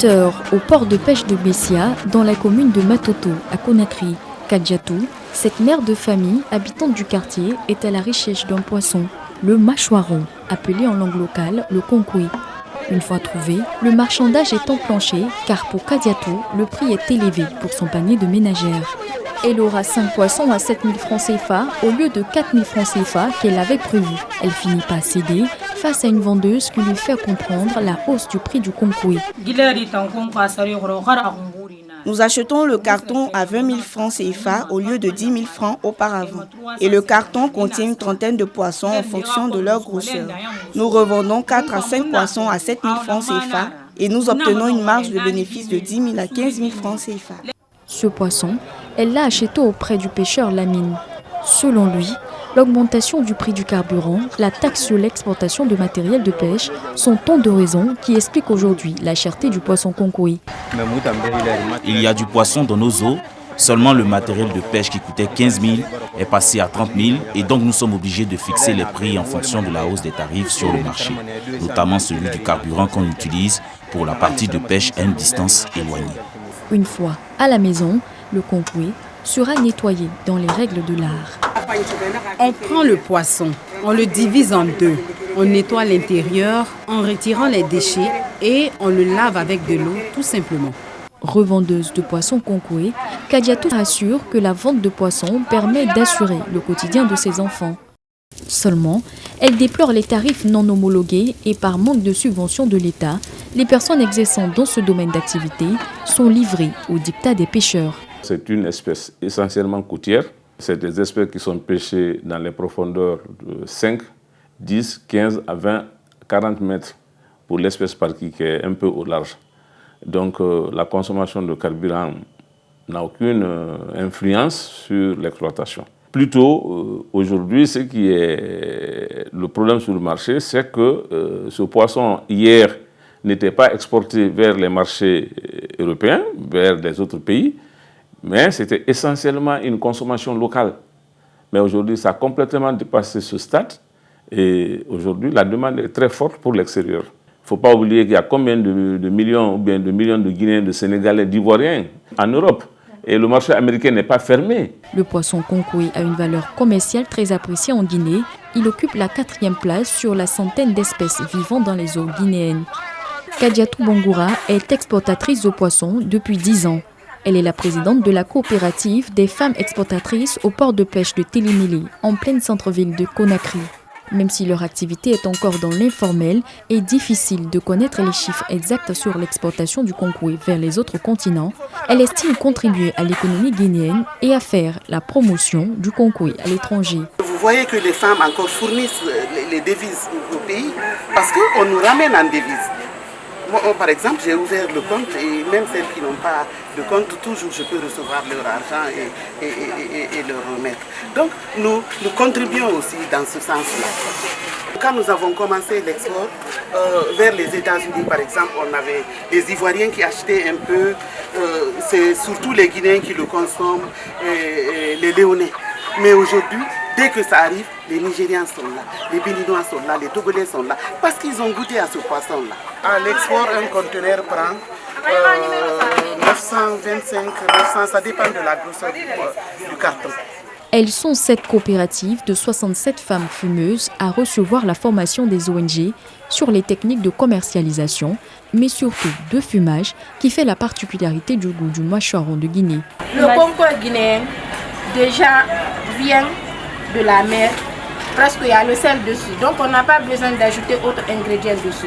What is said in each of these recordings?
8 heures au port de pêche de Bessia, dans la commune de Matoto, à Conakry. Kadiatou, cette mère de famille, habitante du quartier, est à la recherche d'un poisson, le mâchoiron, appelé en langue locale le konkoui. Une fois trouvé, le marchandage est enclenché car pour Kadiatou, le prix est élevé pour son panier de ménagère. Elle aura 5 poissons à 7 000 francs CFA au lieu de 4 000 francs CFA qu'elle avait prévu. Elle finit par céder face à une vendeuse qui lui fait comprendre la hausse du prix du konkoui. Nous achetons le carton à 20 000 francs CFA au lieu de 10 000 francs auparavant. Et le carton contient une trentaine de poissons en fonction de leur grosseur. Nous revendons 4 à 5 poissons à 7 000 francs CFA et nous obtenons une marge de bénéfice de 10 000 à 15 000 francs CFA. Ce poisson, elle l'a acheté auprès du pêcheur Lamine. Selon lui, l'augmentation du prix du carburant, la taxe sur l'exportation de matériel de pêche sont tant de raisons qui expliquent aujourd'hui la cherté du poisson konkoui. Il y a du poisson dans nos eaux, seulement le matériel de pêche qui coûtait 15 000 est passé à 30 000 et donc nous sommes obligés de fixer les prix en fonction de la hausse des tarifs sur le marché, notamment celui du carburant qu'on utilise pour la partie de pêche à une distance éloignée. Une fois à la maison, le konkoui sera nettoyé dans les règles de l'art. On prend le poisson, on le divise en deux. On nettoie l'intérieur en retirant les déchets et on le lave avec de l'eau tout simplement. Revendeuse de poissons konkoui, Kadiatou assure que la vente de poissons permet d'assurer le quotidien de ses enfants. Seulement, elle déplore les tarifs non homologués et par manque de subvention de l'État, les personnes exerçant dans ce domaine d'activité sont livrées au diktat des pêcheurs. C'est une espèce essentiellement côtière. C'est des espèces qui sont pêchées dans les profondeurs de 5, 10, 15 à 20, 40 mètres pour l'espèce parquet qui est un peu au large. Donc la consommation de carburant n'a aucune influence sur l'exploitation. Plutôt, aujourd'hui, ce qui est le problème sur le marché, c'est que ce poisson, hier, n'était pas exporté vers les marchés européens, vers les autres pays, mais c'était essentiellement une consommation locale. Mais aujourd'hui, ça a complètement dépassé ce stade et aujourd'hui, la demande est très forte pour l'extérieur. Il ne faut pas oublier qu'il y a combien de millions ou bien de millions de Guinéens, de Sénégalais, d'Ivoiriens en Europe. Et le marché américain n'est pas fermé. Le poisson konkoui a une valeur commerciale très appréciée en Guinée. Il occupe la 4e place sur la centaine d'espèces vivant dans les eaux guinéennes. Kadiatou Bangoura est exportatrice de poissons depuis 10 ans. Elle est la présidente de la coopérative des femmes exportatrices au port de pêche de Télimili, en pleine centre-ville de Conakry. Même si leur activité est encore dans l'informel, il est difficile de connaître les chiffres exacts sur l'exportation du konkoui vers les autres continents. Elle estime contribuer à l'économie guinéenne et à faire la promotion du konkoui à l'étranger. Vous voyez que les femmes encore fournissent les devises au pays parce qu'on nous ramène en devises. Moi, par exemple, j'ai ouvert le compte et même celles qui n'ont pas de compte, toujours je peux recevoir leur argent et leur remettre. Donc nous contribuons aussi dans ce sens-là. Quand nous avons commencé l'export vers les États-Unis, par exemple, on avait des Ivoiriens qui achetaient un peu, c'est surtout les Guinéens qui le consomment, les Léonais. Mais aujourd'hui, dès que ça arrive, les Nigérians sont là, les Béninois sont là, les Togolais sont là, parce qu'ils ont goûté à ce poisson-là. À l'export, un conteneur prend 925, 900, ça dépend de la grosseur du carton. Elles sont 7 coopératives de 67 femmes fumeuses à recevoir la formation des ONG sur les techniques de commercialisation, mais surtout de fumage, qui fait la particularité du goût du mâchoiron de Guinée. Le konkoui guinéen déjà vient de la mer, presque il y a le sel dessus, donc on n'a pas besoin d'ajouter autres ingrédients dessus.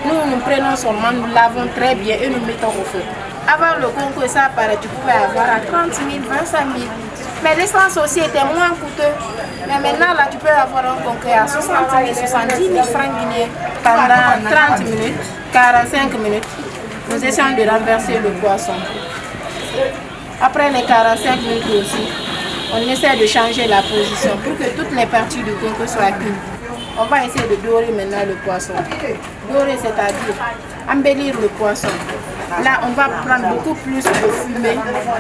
Nous prenons seulement, nous lavons très bien et nous mettons au feu. Avant le konkoui, ça paraît, tu pouvais avoir à 30 000, 25 000. Mais l'essence aussi était moins coûteux. Mais maintenant, là, tu peux avoir un konkoui à 60 000, 70 000 francs guinéens. Pendant 30 minutes, 45 minutes, nous essayons de renverser le poisson. Après les 45 minutes aussi, on essaie de changer la position pour que toutes les parties du konkoui soient cuites. On va essayer de dorer maintenant le poisson. Dorer, c'est-à-dire embellir le poisson. Là, on va prendre beaucoup plus de fumée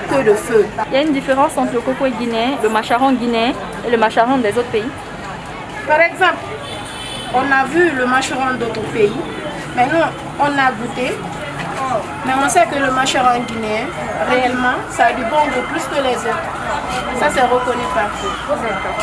que de feu. Il y a une différence entre le konkoui guinéen, le mâchoiron guinéen et le mâchoiron des autres pays. Par exemple, on a vu le mâchoiron d'autres pays, mais nous, on a goûté. Mais on sait que le macharon guinéen, réellement, ça a du bon goût plus que les autres. Ça, c'est reconnu partout.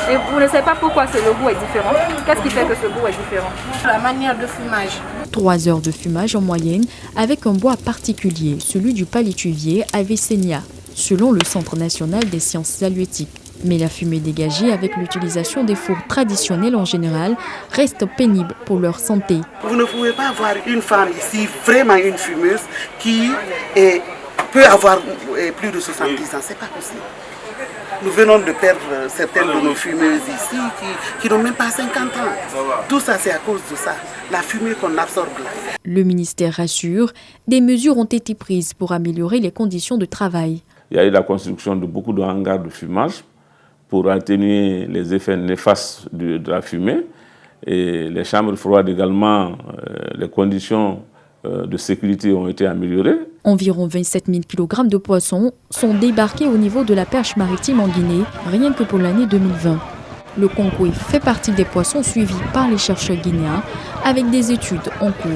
Et vous ne savez pas pourquoi le goût est différent? Qu'est-ce qui fait que ce goût est différent? La manière de fumage. 3 heures de fumage en moyenne avec un bois particulier, celui du palétuvier Avicennia, selon le Centre national des sciences halieutiques. Mais la fumée dégagée avec l'utilisation des fours traditionnels en général reste pénible pour leur santé. Vous ne pouvez pas avoir une femme ici, vraiment une fumeuse, qui peut avoir plus de 70 ans. C'est pas possible. Nous venons de perdre certaines de nos fumeuses ici qui n'ont même pas 50 ans. Tout ça, c'est à cause de ça, la fumée qu'on absorbe là. Le ministère rassure, des mesures ont été prises pour améliorer les conditions de travail. Il y a eu la construction de beaucoup de hangars de fumage pour atténuer les effets néfastes de la fumée. Et les chambres froides également, les conditions de sécurité ont été améliorées. Environ 27 000 kg de poissons sont débarqués au niveau de la perche maritime en Guinée, rien que pour l'année 2020. Le konkoué fait partie des poissons suivis par les chercheurs guinéens avec des études en cours.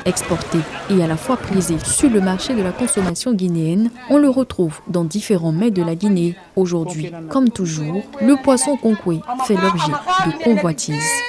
Exporté et à la fois prisé sur le marché de la consommation guinéenne, on le retrouve dans différents mets de la Guinée. Aujourd'hui, comme toujours, le poisson konkoué fait l'objet de convoitises.